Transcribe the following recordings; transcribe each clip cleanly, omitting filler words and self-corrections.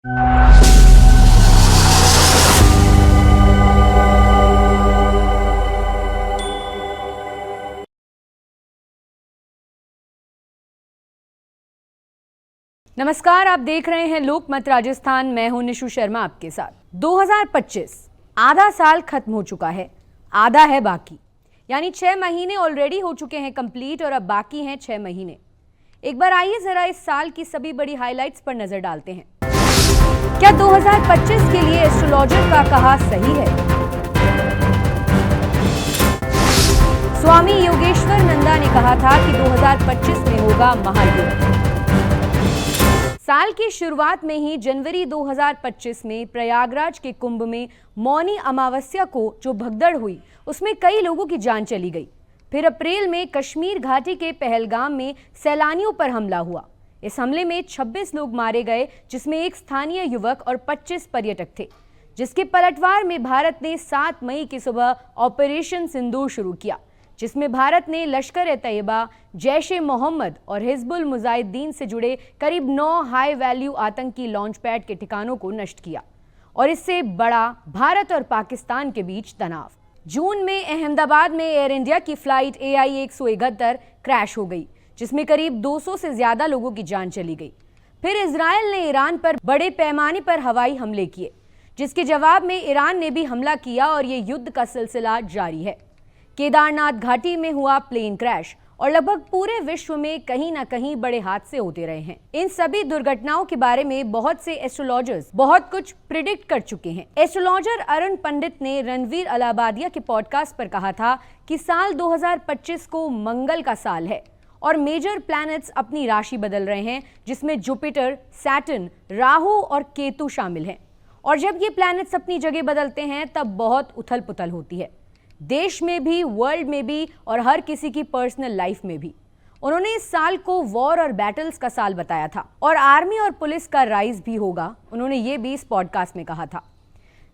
नमस्कार, आप देख रहे हैं लोकमत राजस्थान। मैं हूं निशु शर्मा आपके साथ। 2025 आधा साल खत्म हो चुका है, आधा है बाकी, यानी 6 महीने ऑलरेडी हो चुके हैं कंप्लीट और अब बाकी हैं 6 महीने। एक बार आइए जरा इस साल की सभी बड़ी हाइलाइट्स पर नजर डालते हैं। क्या 2025 के लिए एस्ट्रोलॉजर का कहा सही है? स्वामी योगेश्वर नंदा ने कहा था कि 2025 में होगा महायुद्ध। साल की शुरुआत में ही जनवरी 2025 में प्रयागराज के कुंभ में मौनी अमावस्या को जो भगदड़ हुई उसमें कई लोगों की जान चली गई। फिर अप्रैल में कश्मीर घाटी के पहलगाम में सैलानियों पर हमला हुआ। इस हमले में 26 लोग मारे गए, जिसमें एक स्थानीय युवक और 25 पर्यटक थे, जिसके पलटवार में भारत ने 7 मई की सुबह ऑपरेशन सिंदूर शुरू किया, जिसमें भारत ने लश्कर-ए-तैयबा, जैश-ए-मोहम्मद और हिजबुल मुजाहिदीन से जुड़े करीब 9 हाई वैल्यू आतंकी लॉन्च पैड के ठिकानों को नष्ट किया और इससे बड़ा भारत और पाकिस्तान के बीच तनाव। जून में अहमदाबाद में एयर इंडिया की फ्लाइट AI 171 क्रैश हो गई, जिसमें करीब 200 से ज्यादा लोगों की जान चली गई। फिर इजराइल ने ईरान पर बड़े पैमाने पर हवाई हमले किए, जिसके जवाब में ईरान ने भी हमला किया और ये युद्ध का सिलसिला जारी है। केदारनाथ घाटी में हुआ प्लेन क्रैश और लगभग पूरे विश्व में कहीं ना कहीं बड़े हादसे होते रहे हैं। इन सभी दुर्घटनाओं के बारे में बहुत से एस्ट्रोलॉजर्स बहुत कुछ प्रिडिक्ट कर चुके हैं। एस्ट्रोलॉजर अरुण पंडित ने रणवीर अलाहाबादिया के पॉडकास्ट पर कहा था कि साल 2025 को मंगल का साल है और मेजर प्लैनेट्स अपनी राशि बदल रहे हैं, जिसमें जुपिटर, सैटर्न, राहु और केतु शामिल हैं। और जब ये प्लैनेट्स अपनी जगह बदलते हैं तब बहुत उथल पुथल होती है, देश में भी, वर्ल्ड में भी और हर किसी की पर्सनल लाइफ में भी। उन्होंने इस साल को वॉर और बैटल्स का साल बताया था और आर्मी और पुलिस का राइज भी होगा, उन्होंने ये भी इस पॉडकास्ट में कहा था।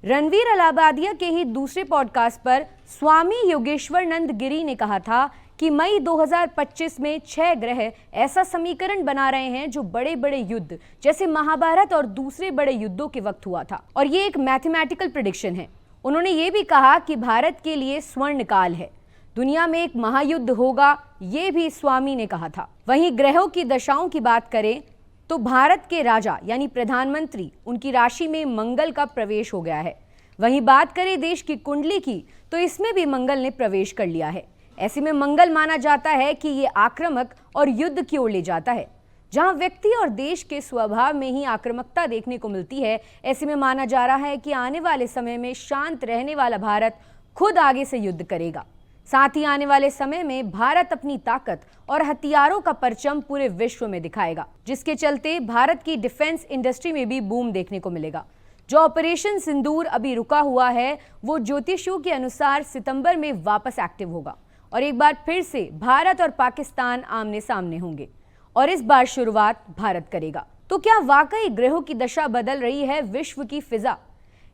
रणवीर अलाहाबादिया के ही दूसरे पॉडकास्ट पर स्वामी योगेश्वरानंद गिरी ने कहा था कि मई 2025 में 6 ग्रह ऐसा समीकरण बना रहे हैं जो बड़े बड़े युद्ध जैसे महाभारत और दूसरे बड़े युद्धों के वक्त हुआ था, और ये एक मैथमेटिकल प्रेडिक्शन है। उन्होंने ये भी कहा कि भारत के लिए स्वर्ण काल है, दुनिया में एक महायुद्ध होगा, ये भी स्वामी ने कहा था। वहीं ग्रहों की दशाओं की बात करें तो भारत के राजा यानी प्रधानमंत्री, उनकी राशि में मंगल का प्रवेश हो गया है। वहीं बात करें देश की कुंडली की तो इसमें भी मंगल ने प्रवेश कर लिया है। ऐसे में मंगल माना जाता है कि ये आक्रामक और युद्ध की ओर ले जाता है। जहां व्यक्ति और देश के स्वभाव में ही आक्रामकता देखने को मिलती है, ऐसे में माना जा रहा है कि आने वाले समय में शांत रहने वाला भारत खुद आगे से युद्ध करेगा। साथ ही आने वाले समय में भारत अपनी ताकत और हथियारों का परचम पूरे विश्व में दिखाएगा, जिसके चलते भारत की डिफेंस इंडस्ट्री में भी बूम देखने को मिलेगा। जो ऑपरेशन सिंदूर अभी रुका हुआ है वो ज्योतिषियों के अनुसार सितंबर में वापस एक्टिव होगा और एक बार फिर से भारत और पाकिस्तान आमने सामने होंगे और इस बार शुरुआत भारत करेगा। तो क्या वाकई ग्रहों की दशा बदल रही है विश्व की फिजा?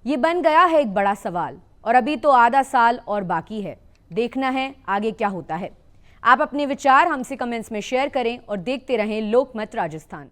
ये बन गया है एक बड़ा सवाल और अभी तो आधा साल और बाकी है। देखना है आगे क्या होता है। आप अपने विचार हमसे कमेंट्स में शेयर करें और देखते रहें लोकमत राजस्थान।